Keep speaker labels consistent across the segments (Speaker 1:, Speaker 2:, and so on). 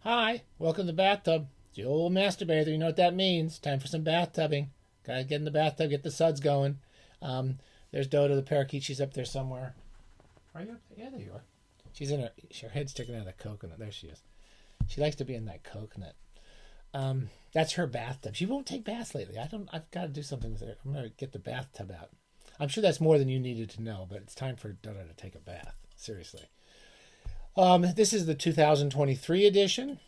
Speaker 1: Hi, welcome to the bathtub. It's the old masturbator. You know what that means. Time for some bathtubbing. Gotta get in the bathtub, get the suds going. There's Dodo the parakeet. She's up there somewhere. Are you up there? Yeah, there you are. She's in her head's sticking out of the coconut. There she is. She likes to be in that coconut. That's her bathtub. She won't take baths lately. I've got to do something with her. I'm gonna get the bathtub out. I'm sure that's more than you needed to know, but it's time for Dodo to take a bath. Seriously. This is the 2023 edition,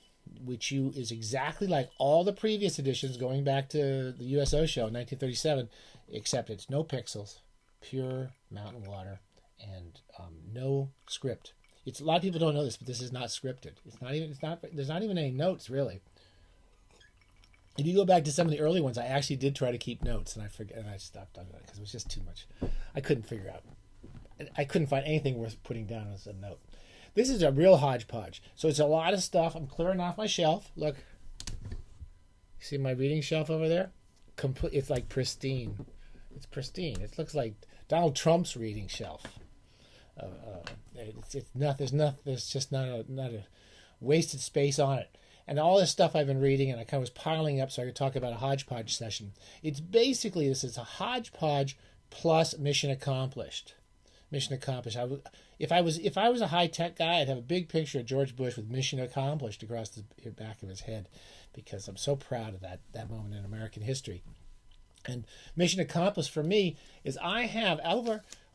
Speaker 1: which is exactly like all the previous editions going back to the USO show in 1937, except it's no pixels, pure mountain water, and no script. It's a lot of people don't know this, but this is not scripted. There's not even any notes really. If you go back to some of the early ones, I actually did try to keep notes, and I stopped doing it because it was just too much. I couldn't find anything worth putting down as a note. This is a real hodgepodge. So it's a lot of stuff. I'm clearing off my shelf. Look. See my reading shelf over there? It's like pristine. It's pristine. It looks like Donald Trump's reading shelf. There's just not a wasted space on it. And all this stuff I've been reading, and I kind of was piling up so I could talk about a hodgepodge session. It's basically, this is a hodgepodge plus mission accomplished. Mission accomplished. If I was a high tech guy, I'd have a big picture of George Bush with mission accomplished across the back of his head, because I'm so proud of that moment in American history. And mission accomplished for me is I have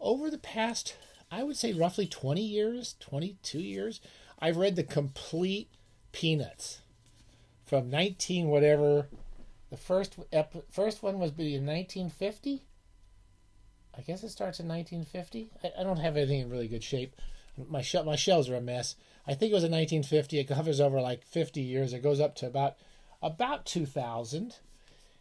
Speaker 1: over the past, I would say roughly 20 years, 22 years, I've read the complete Peanuts from 19 whatever. The first one was in 1950. I guess it starts in 1950. I don't have anything in really good shape. My shelves are a mess. I think it was in 1950. It covers over like 50 years. It goes up to about 2000. And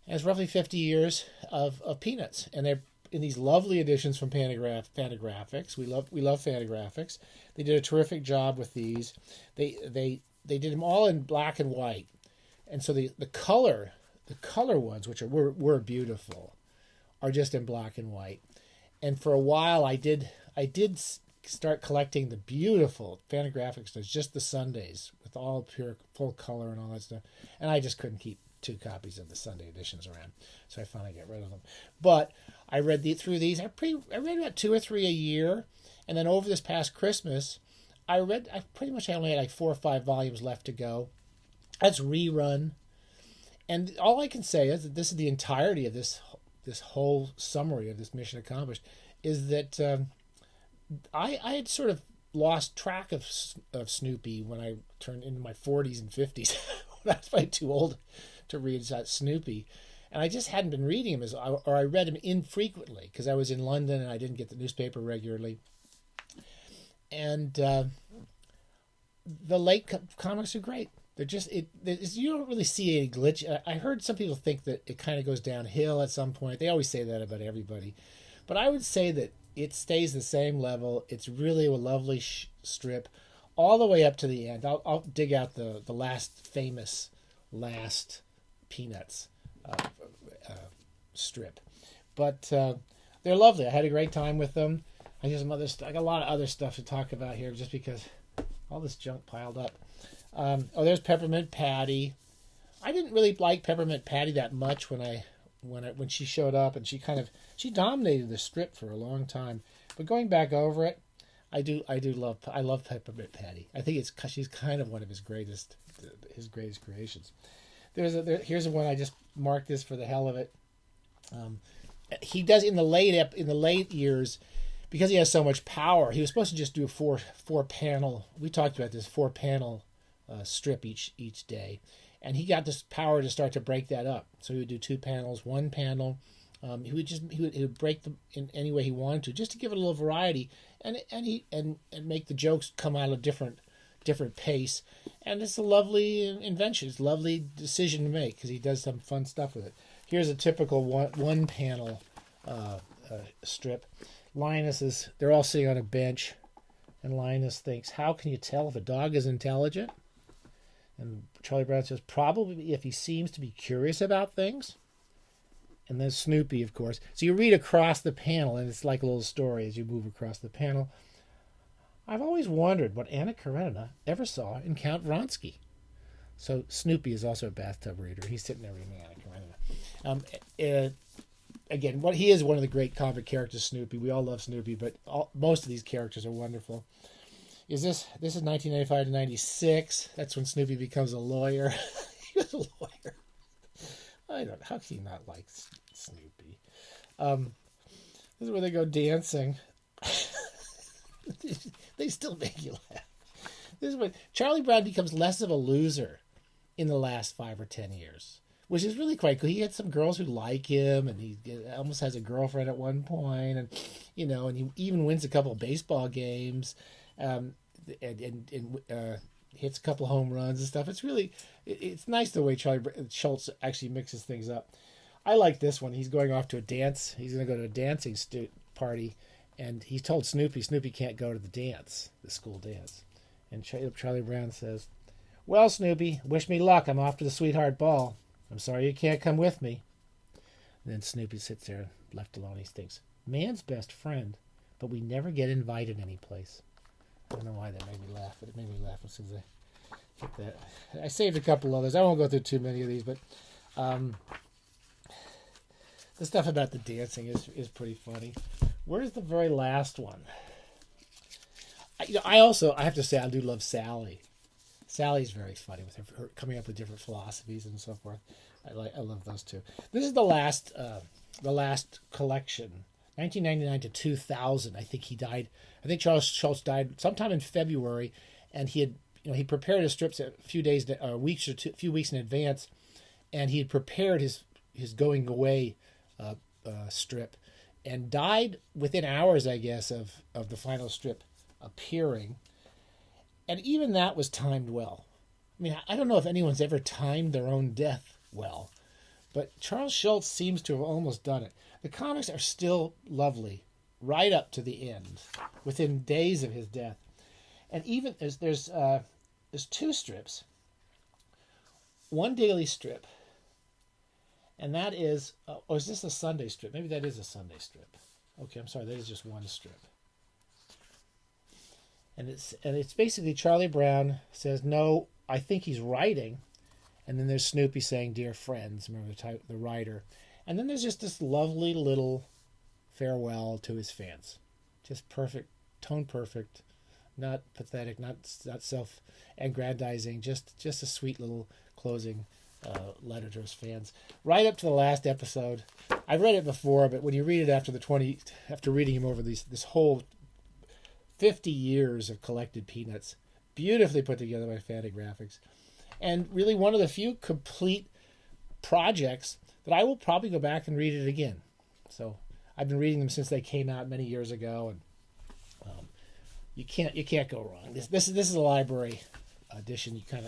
Speaker 1: it's roughly 50 years of Peanuts. And they're in these lovely editions from Fantagraphics. We love Fantagraphics. They did a terrific job with these. They did them all in black and white. And so the color ones, which were beautiful, are just in black and white. And for a while, I did start collecting the beautiful Fantagraphics, just the Sundays with all pure full color and all that stuff. And I just couldn't keep 2 copies of the Sunday editions around, so I finally got rid of them. But I read through these. I read about 2 or 3 a year, and then over this past Christmas, I only had like 4 or 5 volumes left to go. That's rerun, and all I can say is that this is the entirety of this whole summary of this mission accomplished, is that I had sort of lost track of Snoopy when I turned into my 40s and 50s. That's probably too old to read Snoopy, and I just hadn't been reading him or I read him infrequently because I was in London and I didn't get the newspaper regularly. And the late comics are great. They're just you don't really see any glitch. I heard some people think that it kind of goes downhill at some point. They always say that about everybody, but I would say that it stays the same level. It's really a lovely strip, all the way up to the end. I'll dig out the famous last Peanuts strip, but they're lovely. I had a great time with them. I got a lot of other stuff to talk about here, just because all this junk piled up. There's Peppermint Patty. I didn't really like Peppermint Patty that much when she showed up, and she dominated the strip for a long time. But going back over it, I love Peppermint Patty. I think she's kind of one of his greatest creations. Here's one I just marked this for the hell of it. He does in the late years, because he has so much power. He was supposed to just do a four panel. We talked about this 4-panel strip each day, and he got this power to start to break that up. So he would do 2 panels, 1 panel. He would break them in any way he wanted to, just to give it a little variety, and make the jokes come out of different pace. And it's a lovely invention. It's a lovely decision to make, because he does some fun stuff with it. Here's a typical one panel strip. They're all sitting on a bench, and Linus thinks, how can you tell if a dog is intelligent? And Charlie Brown says, probably if he seems to be curious about things. And then Snoopy, of course. So you read across the panel, and it's like a little story as you move across the panel. I've always wondered what Anna Karenina ever saw in Count Vronsky. So Snoopy is also a bathtub reader. He's sitting there reading Anakin. I don't know. Again, he is one of the great comic characters, Snoopy. We all love Snoopy, but most of these characters are wonderful. This is 1995 to 96. That's when Snoopy becomes a lawyer. He was a lawyer. I don't know. How can you not like Snoopy? This is where they go dancing. They still make you laugh. This is when Charlie Brown becomes less of a loser in the last 5 or 10 years, which is really quite cool. He had some girls who like him, and he almost has a girlfriend at one point, and and he even wins a couple of baseball games, and hits a couple of home runs and stuff. It's nice the way Charlie Schultz actually mixes things up. I like this one. He's going off to a dance. He's going to go to a dancing party, and he's told Snoopy can't go to the school dance. And Charlie Brown says, "Well, Snoopy, wish me luck. I'm off to the sweetheart ball. I'm sorry you can't come with me." And then Snoopy sits there, left alone. He thinks, man's best friend, but we never get invited anyplace. I don't know why that made me laugh, but it made me laugh as soon as I get that. I saved a couple others. I won't go through too many of these, but the stuff about the dancing is pretty funny. Where's the very last one? I have to say I do love Sally. Sally's very funny with her coming up with different philosophies and so forth. I love those two. This is the last collection, 1999 to 2000. I think he died. I think Charles Schultz died sometime in February, and he prepared his strips a few weeks in advance, and he had prepared his going away strip, and died within hours, I guess, of the final strip appearing. And even that was timed well. I mean, I don't know if anyone's ever timed their own death well, but Charles Schultz seems to have almost done it. The comics are still lovely right up to the end, within days of his death. And even there's 2 strips, one daily strip, and that is, is this a Sunday strip? Maybe that is a Sunday strip. Okay, I'm sorry, that is just one strip. And it's basically Charlie Brown says, "No, I think he's writing," and then there's Snoopy saying, "Dear friends," remember the writer, and then there's just this lovely little farewell to his fans, just perfect, tone perfect, not pathetic, not self-aggrandizing, just a sweet little closing letter to his fans, right up to the last episode. I've read it before, but when you read it after reading him over this whole 50 years of collected Peanuts, beautifully put together by Fantagraphics, and really one of the few complete projects that I will probably go back and read it again. So I've been reading them since they came out many years ago, and you can't go wrong. This is a library edition. You kind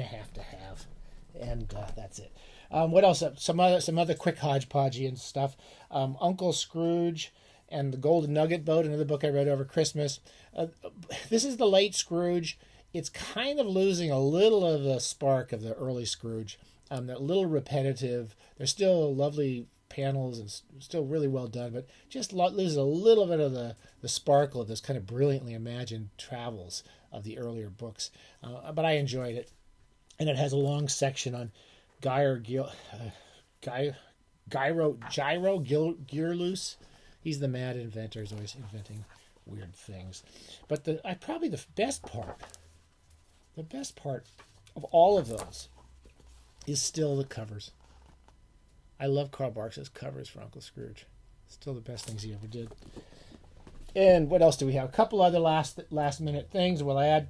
Speaker 1: of have to have, and that's it. What else? Some other quick hodgepodgian stuff. Uncle Scrooge and the Golden Nugget Boat, another book I read over Christmas. This is the late Scrooge. It's kind of losing a little of the spark of the early Scrooge. They're a little repetitive. They're still lovely panels and still really well done, but just loses a little bit of the sparkle of this kind of brilliantly imagined travels of the earlier books. But I enjoyed it. And it has a long section on Gyro Gearloose. He's the mad inventor. He's always inventing weird things. But probably the best part of all of those is still the covers. I love Carl Barks's covers for Uncle Scrooge. Still the best things he ever did. And what else do we have? A couple other last minute things we'll add.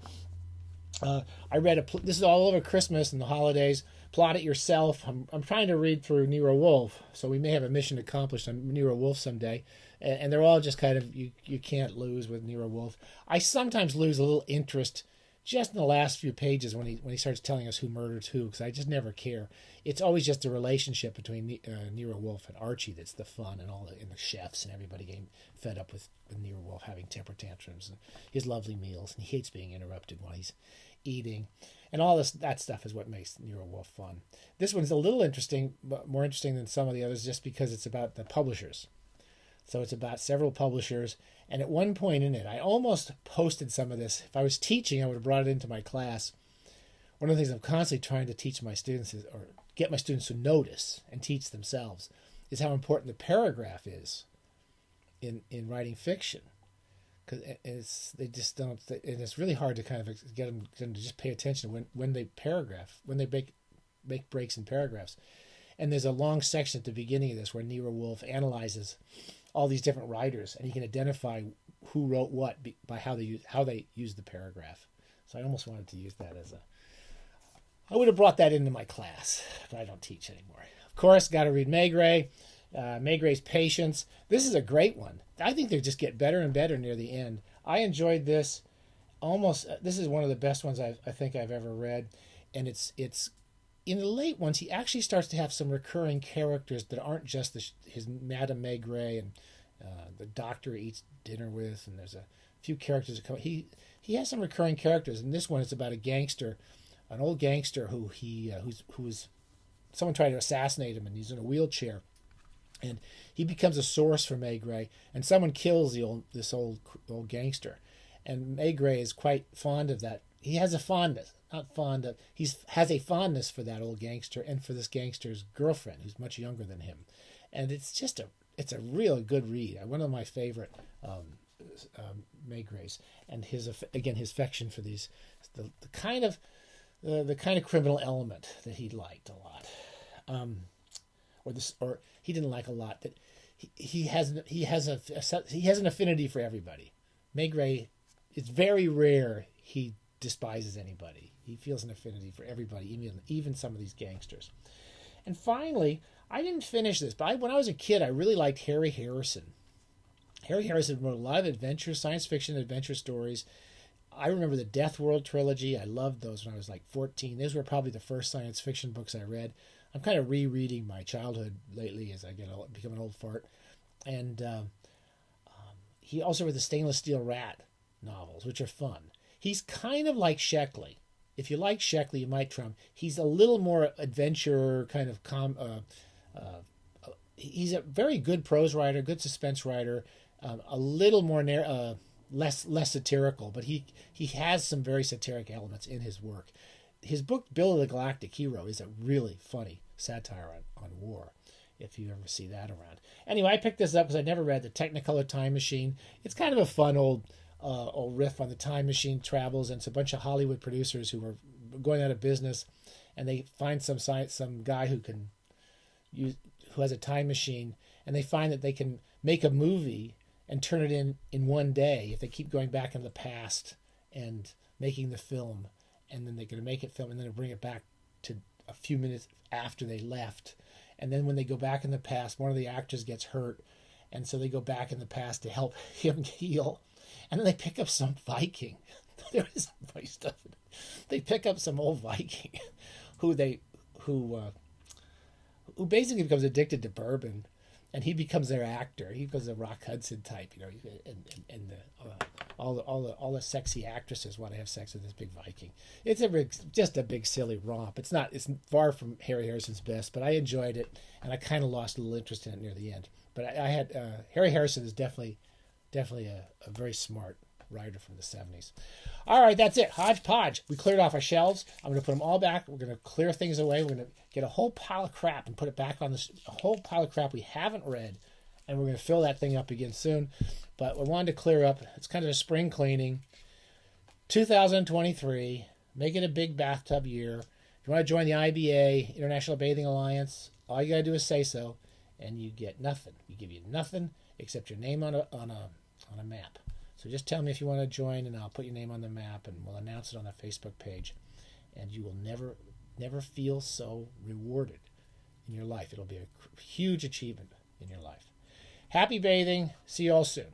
Speaker 1: I read this is all over Christmas and the holidays. Plot it yourself. I'm trying to read through Nero Wolfe, so we may have a mission accomplished on Nero Wolfe someday. And they're all just kind of, you can't lose with Nero Wolfe. I sometimes lose a little interest just in the last few pages when he starts telling us who murdered who, because I just never care. It's always just a relationship between Nero Wolfe and Archie that's the fun, and the chefs and everybody getting fed up with Nero Wolfe having temper tantrums and his lovely meals, and he hates being interrupted while he's eating, and all that stuff is what makes Nero Wolfe fun. This one's a little interesting, but more interesting than some of the others, just because it's about the publishers. So it's about several publishers, and at one point in it, I almost posted some of this. If I was teaching, I would have brought it into my class. one of the things I'm constantly trying to teach my students is, or get my students to notice and teach themselves, is how important the paragraph is in writing fiction. Because they just don't, and it's really hard to kind of get them to just pay attention when they make breaks in paragraphs. And there's a long section at the beginning of this where Nero Wolfe analyzes all these different writers, and he can identify who wrote what by how they use the paragraph. So I almost wanted to use that as I would have brought that into my class, but I don't teach anymore. Of course, got to read Maigret. Maigret's Patience. This is a great one. I think they just get better and better near the end. I enjoyed this. This is one of the best ones I think I've ever read, and it's in the late ones. He actually starts to have some recurring characters that aren't just his Madame Maigret and the doctor he eats dinner with, and there's a few characters that come. He has some recurring characters, and this one is about a gangster, an old gangster who was someone tried to assassinate him, and he's in a wheelchair. And he becomes a source for Maigret, and someone kills this old gangster, and Maigret is quite fond of that. He has a fondness, has a fondness for that old gangster and for this gangster's girlfriend, who's much younger than him, and it's a real good read. One of my favorite Maigrets, and his affection for these the kind of criminal element that he liked a lot. Or he didn't like a lot, that he has an affinity for everybody. Maigret, it's very rare he despises anybody. He feels an affinity for everybody, even some of these gangsters. And finally, I didn't finish this, but when I was a kid, I really liked Harry Harrison. Harry Harrison wrote a lot of adventure, science fiction adventure stories. I remember the Death World trilogy. I loved those when I was like 14. Those were probably the first science fiction books I read. I'm kind of rereading my childhood lately as I become an old fart. And he also wrote the Stainless Steel Rat novels, which are fun. He's kind of like Sheckley. If you like Sheckley, you might try him. He's a little more adventure, kind of he's a very good prose writer, good suspense writer, a little more less satirical, but he has some very satiric elements in his work. His book, Bill of the Galactic Hero, is a really funny satire on war, if you ever see that around. Anyway, I picked this up because I never read The Technicolor Time Machine. It's kind of a fun old riff on the time machine travels, and it's a bunch of Hollywood producers who are going out of business, and they find some guy who has a time machine, and they find that they can make a movie and turn it in one day if they keep going back in the past and making the film. And then they're going to make it film, and then they'll bring it back to a few minutes after they left. And then when they go back in the past, one of the actors gets hurt, and so they go back in the past to help him heal. And then they pick up some Viking. There is some funny stuff in it. They pick up some old Viking who basically becomes addicted to bourbon, and he becomes their actor. He becomes a Rock Hudson type, and all the sexy actresses want to have sex with this big Viking. It's just a big silly romp. It's far from Harry Harrison's best, but I enjoyed it, and I kind of lost a little interest in it near the end. But I had Harry Harrison is definitely a very smart writer from the 70s. All right, that's it. Hodgepodge. We cleared off our shelves. I'm going to put them all back. We're going to clear things away. We're going to get a whole pile of crap and put it back on a whole pile of crap we haven't read, and we're going to fill that thing up again soon. But we wanted to clear up. It's kind of a spring cleaning. 2023. Make it a big bathtub year. If you want to join the IBA, International Bathing Alliance, all you got to do is say so, and you get nothing. We give you nothing except your name on a map. So just tell me if you want to join, and I'll put your name on the map, and we'll announce it on the Facebook page. And you will never feel so rewarded in your life. It'll be a huge achievement in your life. Happy bathing. See you all soon.